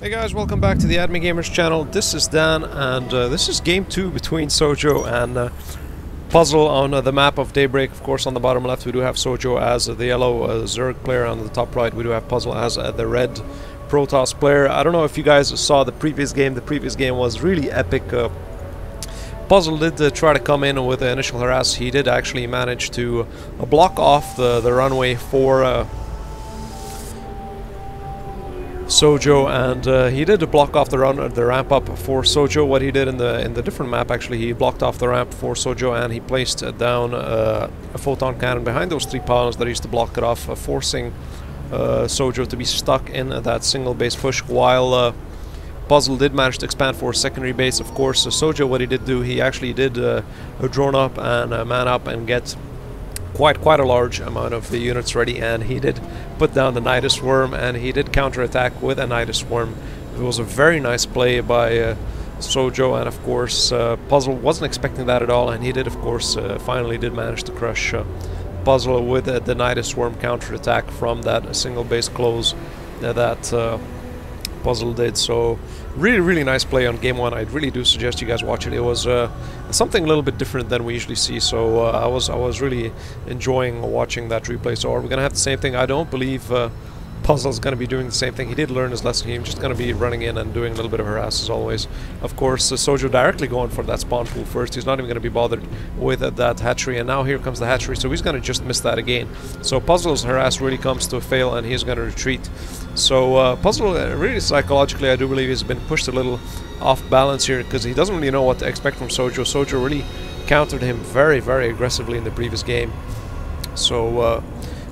Hey guys, welcome back to the AddMeGamers channel. This is Dan, and this is game 2 between SoJu and Puzzle on the map of Daybreak. Of course, on the bottom left we do have SoJu as the yellow Zerg player. On the top right we do have Puzzle as the red Protoss player. I don't know if you guys saw the previous game. The previous game was really epic. Puzzle did try to come in with the initial harass. He did actually manage to block off the runway for SoJu, and he did block off the ramp up for SoJu. What he did in the different map, actually, he blocked off the ramp for SoJu, and he placed down a photon cannon behind those 3 pylons that used to block it off, forcing SoJu to be stuck in that single base push, while Puzzle did manage to expand for a secondary base. Of course, SoJu, what he did do, he actually did drone up and man up and get quite a large amount of the units ready, and he did put down the Nidus Worm, and he did counterattack with a Nidus Worm. It was a very nice play by SoJu, and of course Puzzle wasn't expecting that at all, and he did, of course, finally did manage to crush Puzzle with the Nidus Worm counterattack from that single base close that Puzzle did. So really nice play on game 1. I really do suggest you guys watch it. It was something a little bit different than we usually see, so I was really enjoying watching that replay. So are we gonna have the same thing? I don't believe Puzzle's gonna be doing the same thing. He did learn his lesson. He's just gonna be running in and doing a little bit of harass as always. Of course, SoJu directly going for that spawn pool first. He's not even gonna be bothered with that hatchery, and now here comes the hatchery, so he's gonna just miss that again. So Puzzle's harass really comes to a fail, and he's gonna retreat. So Puzzle, really psychologically, I do believe he's been pushed a little off balance here, because he doesn't really know what to expect from SoJu. SoJu really countered him very aggressively in the previous game. So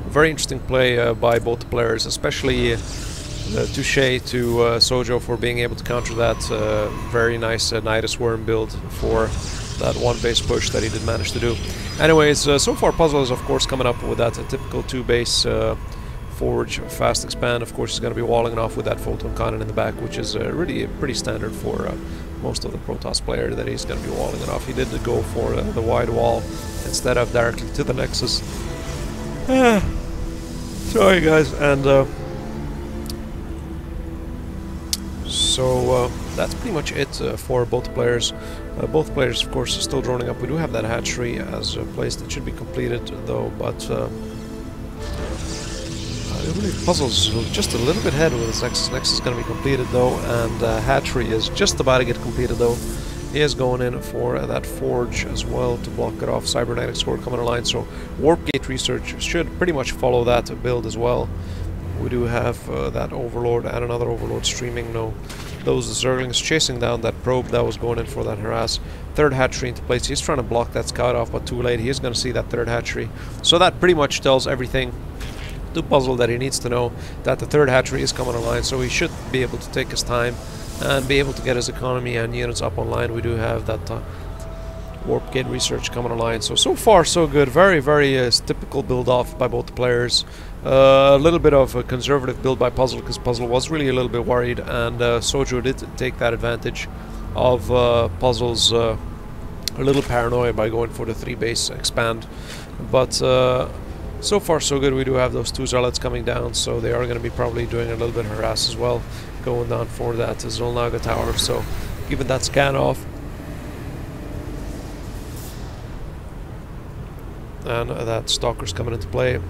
very interesting play by both players, especially touche to SoJu for being able to counter that very nice Nidus Worm build for that one base push that he did manage to do. Anyways, so far Puzzle is of course coming up with that typical 2 base forge, fast expand. Of course, he's going to be walling it off with that photon cannon in the back, which is really pretty standard for most of the Protoss player, that he's going to be walling it off. He did go for the wide wall instead of directly to the Nexus. Sorry guys, and so that's pretty much it for both players. Both players, of course, are still droning up. We do have that hatchery as a place that should be completed, though, but I believe Puzzle's just a little bit ahead with his Nexus. Nexus is going to be completed though, and hatchery is just about to get completed though. He is going in for that forge as well to block it off. Cybernetic sword coming online, so warp gate research should pretty much follow that build as well. We do have that overlord and another overlord streaming. No, those Zerglings chasing down that probe that was going in for that harass. Third hatchery into place. He's trying to block that scout off, but too late. He is going to see that third hatchery, so that pretty much tells everything to Puzzle that he needs to know, that the third hatchery is coming online, so he should be able to take his time and be able to get his economy and units up online. We do have that warp gate research coming online, so far so good. Very typical build off by both players. A little bit of a conservative build by Puzzle, because Puzzle was really a little bit worried, and SoJu did take that advantage of Puzzle's a little paranoia by going for the 3 base expand. But so far so good. We do have those 2 zealots coming down, so they are going to be probably doing a little bit of harass as well, going down for that Zolnaga tower. So giving that scan off, and that stalker's coming into play.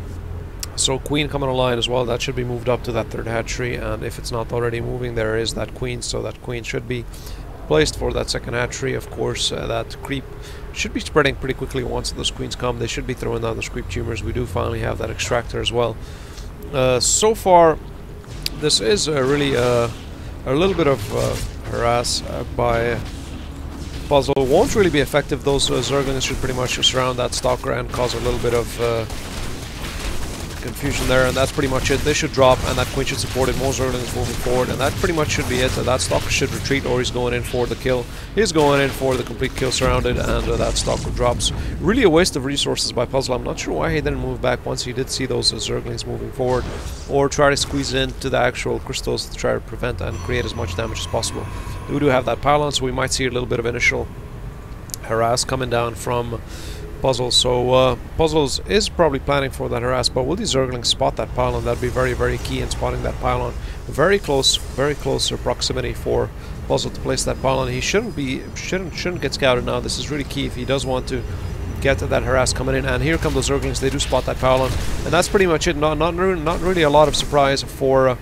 So Queen coming online as well. That should be moved up to that third hatchery, and if it's not already moving, there is that Queen, so that Queen should be placed for that second hatchery. Of course, that creep should be spreading pretty quickly once those queens come. They should be throwing down those creep tumors. We do finally have that extractor as well. So far, this is really a little bit of harass by Puzzle. Won't really be effective. Those Zerglings should pretty much surround that stalker and cause a little bit of confusion there, and that's pretty much it. They should drop, and that Queen should support it. More Zerglings moving forward, and that pretty much should be it. That Stalker should retreat, or he's going in for the kill. He's going in for the complete kill surrounded, and that Stalker drops. Really a waste of resources by Puzzle. I'm not sure why he didn't move back once he did see those Zerglings moving forward, or try to squeeze into the actual crystals to try to prevent and create as much damage as possible. We do have that pylon, so we might see a little bit of initial harass coming down from Puzzle. So Puzzles is probably planning for that harass, but will these Zerglings spot that pylon? That'd be very, very key in spotting that pylon. Very close proximity for Puzzle to place that pylon. He shouldn't get scouted now. This is really key if he does want to get to that harass coming in. And here come those Zerglings. They do spot that pylon, and that's pretty much it. Not really a lot of surprise for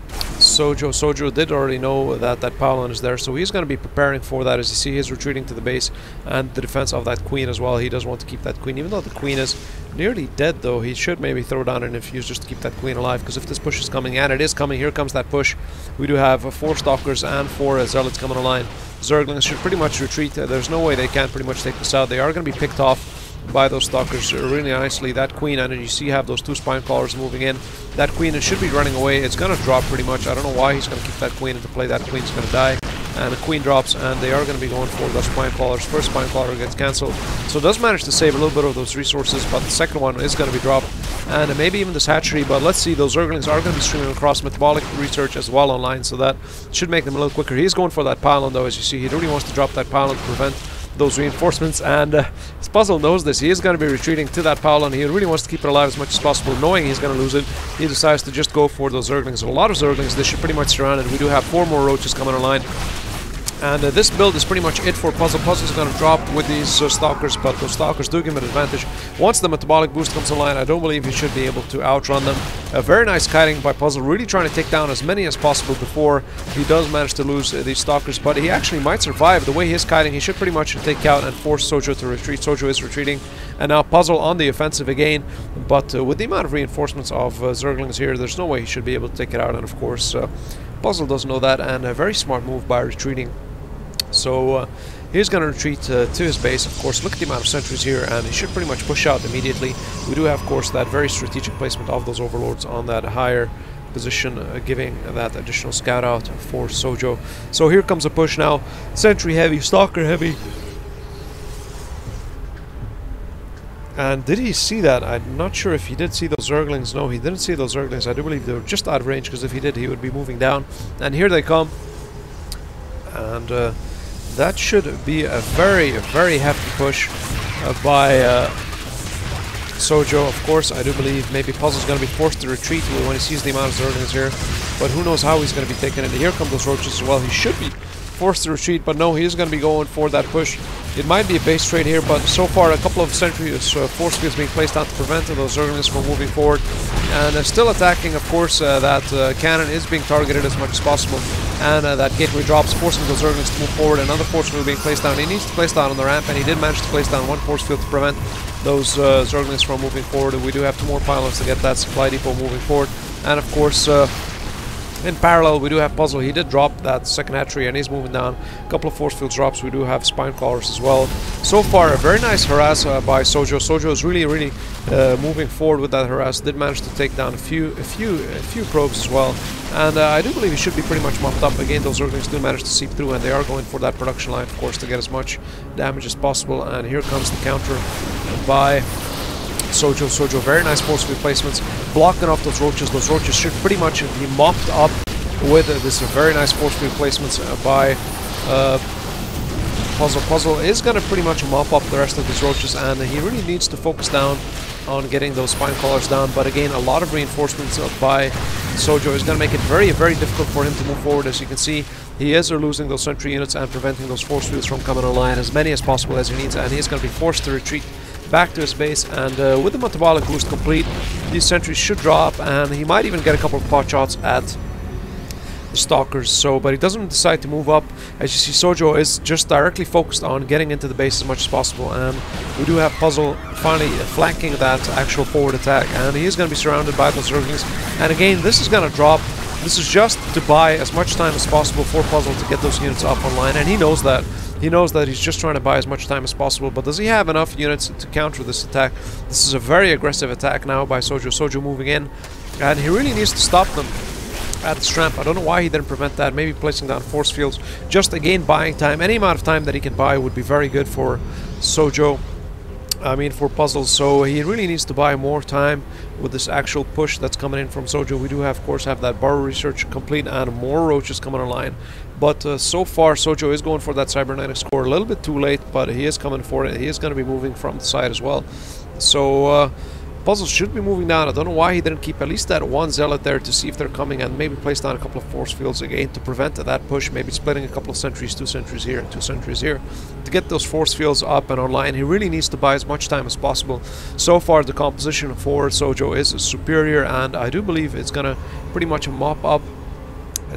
SoJu. SoJu did already know that that pylon is there, so he's going to be preparing for that. As you see, he's retreating to the base and the defense of that queen as well. He does want to keep that queen, even though the queen is nearly dead, though. He should maybe throw down an infuse just to keep that queen alive, because if this push is coming, and it is coming, here comes that push. We do have 4 stalkers and 4 zealots coming online. Zerglings should pretty much retreat. There's no way they can pretty much take this out. They are going to be picked off by those stalkers really nicely. That queen, and you see you have those 2 spine crawlers moving in. That queen should be running away. It's going to drop pretty much. I don't know why he's going to keep that queen into play. That queen's going to die, and the queen drops, and they are going to be going for those spine crawlers. First spine crawler gets cancelled, so it does manage to save a little bit of those resources, but the second one is going to be dropped, and maybe even this hatchery. But let's see, those Zerglings are going to be streaming across metabolic research as well online, so that should make them a little quicker. He's going for that pylon, though. As you see, he really wants to drop that pylon to prevent those reinforcements, and his Puzzle knows this. He is going to be retreating to that pylon. He really wants to keep it alive as much as possible, knowing he's going to lose it. He decides to just go for those Zerglings. So a lot of Zerglings. They should pretty much surround it. We do have 4 more roaches coming online. And this build is pretty much it for Puzzle. Puzzle's going to drop with these stalkers, but those stalkers do give him an advantage. Once the metabolic boost comes online, I don't believe he should be able to outrun them. A very nice kiting by Puzzle, really trying to take down as many as possible before he does manage to lose these stalkers, but he actually might survive. The way he's kiting, he should pretty much take out and force SoJu to retreat. SoJu is retreating, and now Puzzle on the offensive again, but with the amount of reinforcements of Zerglings here, there's no way he should be able to take it out, and of course Puzzle does know that, and a very smart move by retreating. So he's going to retreat to his base. Of course, look at the amount of sentries here, and he should pretty much push out immediately. We do have, of course, that very strategic placement of those overlords on that higher position, giving that additional scout out for SoJu. So here comes a push now. Sentry heavy, stalker heavy. And did he see that? I'm not sure if he did see those Zerglings. No, he didn't see those Zerglings. I do believe they were just out of range, because if he did, he would be moving down. And here they come. And that should be a very, very hefty push by SoJu. Of course, I do believe maybe Puzzle's going to be forced to retreat when he sees the amount of Zerglings here. But who knows how he's going to be taken in. Here come those roaches as well. He should be forced to retreat, but no, he is going to be going for that push. It might be a base trade here, but so far a couple of sentries, force fields being placed out to prevent those Zerglings from moving forward. And still attacking, of course, that cannon is being targeted as much as possible. And that gateway drops, forcing those Zerglings to move forward. Another force field being placed down. He needs to place down on the ramp, and he did manage to place down 1 force field to prevent those Zerglings from moving forward. And we do have 2 more pylons to get that supply depot moving forward. And of course, in parallel, we do have Puzzle. He did drop that second hatchery, and he's moving down. A couple of force field drops. We do have spine crawlers as well. So far, a very nice harass by SoJu. SoJu is really moving forward with that harass. Did manage to take down a few probes as well. And I do believe he should be pretty much mopped up. Again, those Zerglings do manage to seep through, and they are going for that production line, of course, to get as much damage as possible. And here comes the counter by SoJu. SoJu, very nice force field placements, blocking off those roaches. Those roaches should pretty much be mopped up with this very nice force field placements by Puzzle. Puzzle is going to pretty much mop up the rest of these roaches, and he really needs to focus down on getting those spine crawlers down. But again, a lot of reinforcements by SoJu is going to make it very, very difficult for him to move forward. As you can see, he is losing those sentry units and preventing those force fields from coming online, as many as possible as he needs, and he's going to be forced to retreat back to his base. And with the metabolic boost complete, these sentries should drop, and he might even get a couple of pot shots at the stalkers. So, but he doesn't decide to move up. As you see, SoJu is just directly focused on getting into the base as much as possible, and we do have Puzzle finally flanking that actual forward attack, and he is going to be surrounded by those Zerglings. And again, this is going to drop. This is just to buy as much time as possible for Puzzle to get those units up online, and he knows that. He knows that he's just trying to buy as much time as possible, but does he have enough units to counter this attack? This is a very aggressive attack now by SoJu. SoJu moving in, and he really needs to stop them at this ramp. I don't know why he didn't prevent that. Maybe placing down force fields. Just again, buying time. Any amount of time that he can buy would be very good for SoJu. I mean, for Puzzles. So he really needs to buy more time with this actual push that's coming in from SoJu. We do have, of course, have that burrow research complete, and more roaches coming online. But so far, SoJu is going for that cybernetic score a little bit too late, but he is coming for it. He is going to be moving from the side as well. So Puzzle should be moving down. I don't know why he didn't keep at least that one zealot there to see if they're coming, and maybe place down a couple of force fields again to prevent that push. Maybe splitting a couple of sentries, 2 sentries here and 2 sentries here, to get those force fields up and online. He really needs to buy as much time as possible. So far, the composition for SoJu is superior, and I do believe it's gonna pretty much mop up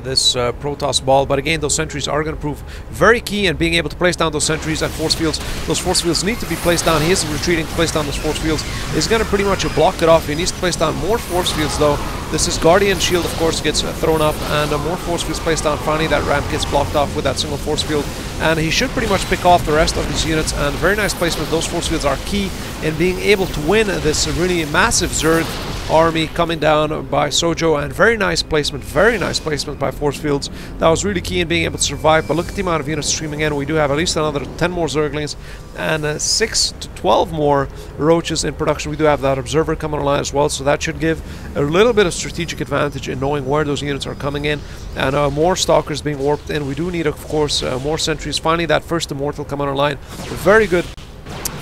this Protoss ball. But again, those sentries are going to prove very key in being able to place down those sentries and force fields. Those force fields need to be placed down. He is retreating to place down those force fields. He's going to pretty much block it off. He needs to place down more force fields though. This is Guardian Shield, of course, gets thrown up, and more force fields placed down. Finally, that ramp gets blocked off with that single force field, and he should pretty much pick off the rest of his units. And very nice placement. Those force fields are key in being able to win this really massive Zerg army coming down by SoJu, and very nice placement by force fields. That was really key in being able to survive. But look at the amount of units streaming in. We do have at least another 10 more Zerglings and 6 to 12 more Roaches in production. We do have that Observer coming online as well, so that should give a little bit of strategic advantage in knowing where those units are coming in, and more Stalkers being warped in. We do need, of course, more sentries. Finally, that first Immortal coming online. A very good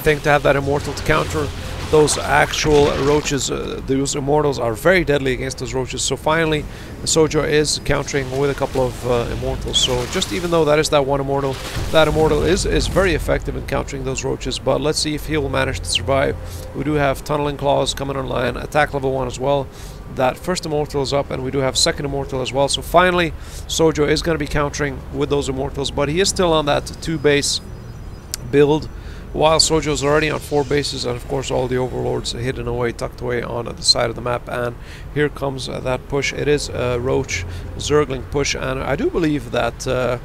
thing to have that Immortal to counter those actual Roaches. Those Immortals are very deadly against those Roaches. So finally, SoJu is countering with a couple of Immortals. So just even though that is that one Immortal, that Immortal is very effective in countering those Roaches. But let's see if he will manage to survive. We do have Tunneling Claws coming online, attack level 1 as well. That first Immortal is up, and we do have second Immortal as well. So finally, SoJu is going to be countering with those Immortals, but he is still on that 2-base build, while SoJu is already on 4 bases, and of course all the Overlords hidden away, tucked away on the side of the map. And here comes that push. It is a Roach Zergling push, and I do believe that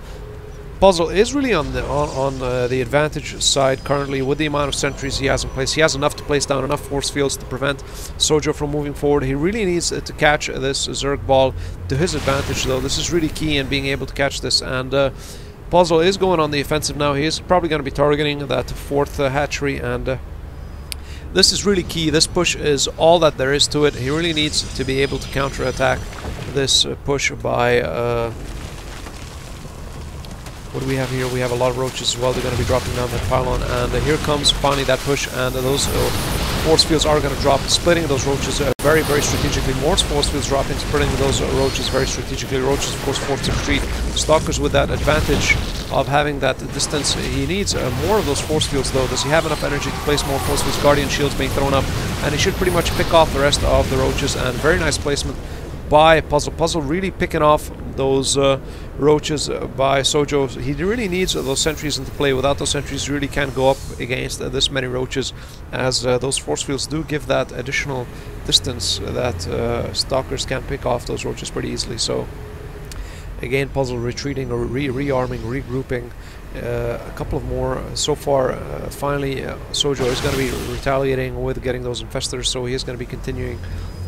Puzzle is really on the advantage side currently with the amount of sentries he has in place. He has enough to place down enough force fields to prevent SoJu from moving forward. He really needs to catch this Zerg ball to his advantage though. This is really key in being able to catch this, and Puzzle is going on the offensive now. He is probably going to be targeting that 4th hatchery, and this is really key. This push is all that there is to it. He really needs to be able to counter-attack this push by... what do we have here? We have a lot of Roaches as well. They're going to be dropping down that pylon, and here comes finally that push, and those force fields are going to drop, splitting those Roaches very strategically. More force fields dropping, splitting those Roaches very strategically. Roaches, of course, forced to retreat. Stalkers with that advantage of having that distance. He needs more of those force fields though. Does he have enough energy to place more force fields? Guardian Shields being thrown up, and he should pretty much pick off the rest of the Roaches, and very nice placement by Puzzle. Puzzle really picking off those Roaches by SoJu. He really needs those sentries into play. Without those sentries, you really can't go up against this many Roaches, as those force fields do give that additional distance that Stalkers can pick off those Roaches pretty easily. So again, Puzzle retreating or rearming, regrouping. A couple of more so far. Finally, SoJu is going to be retaliating with getting those Infestors, so he is going to be continuing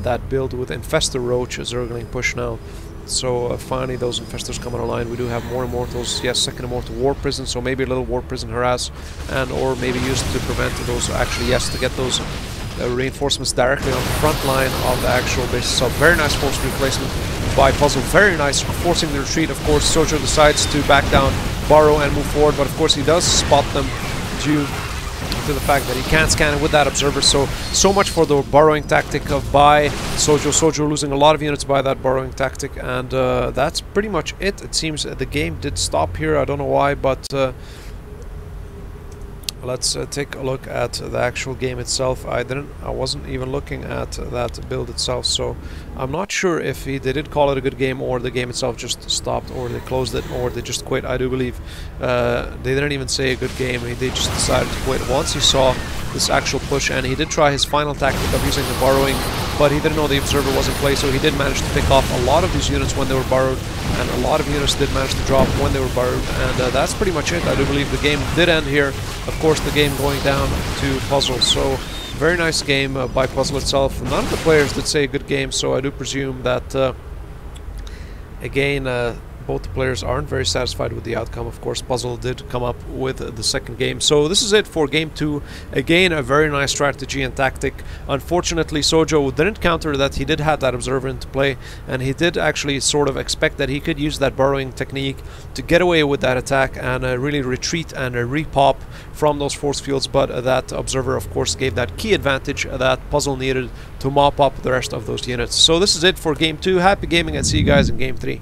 that build with Infestor Roach Zergling push now. So finally those Infestors coming online. We do have more Immortals. Yes, second Immortal War Prison, so maybe a little War Prison harass, and or maybe used to prevent those, actually yes, to get those reinforcements directly on the front line of the actual base. So very nice force replacement by Puzzle. Very nice, forcing the retreat. Of course, SoJu decides to back down, burrow, and move forward, but of course he does spot them due to the fact that he can't scan it with that Observer. So much for the burrowing tactic of by SoJu. SoJu losing a lot of units by that burrowing tactic, and that's pretty much it. It seems the game did stop here. I don't know why, but let's take a look at the actual game itself. I wasn't even looking at that build itself, so I'm not sure if they did call it a good game, or the game itself just stopped, or they closed it, or they just quit. I do believe they didn't even say a good game. They just decided to quit once he saw this actual push, and he did try his final tactic of using the burrowing, but he didn't know the Observer was in play, so he did manage to pick off a lot of these units when they were burrowed, and a lot of units did manage to drop when they were burrowed, and that's pretty much it. I do believe the game did end here. Of course, the game going down to Puzzle. So very nice game by Puzzle itself. None of the players did say a good game, so I do presume that again both the players aren't very satisfied with the outcome. Of course, Puzzle did come up with the second game. So this is it for game 2. Again, a very nice strategy and tactic. Unfortunately, Sojo didn't counter that. He did have that observer into play, and he did actually sort of expect that he could use that burrowing technique to get away with that attack and really retreat and repop from those force fields. But that observer, of course, gave that key advantage that Puzzle needed to mop up the rest of those units. So this is it for game 2. Happy gaming, and see you guys in game 3.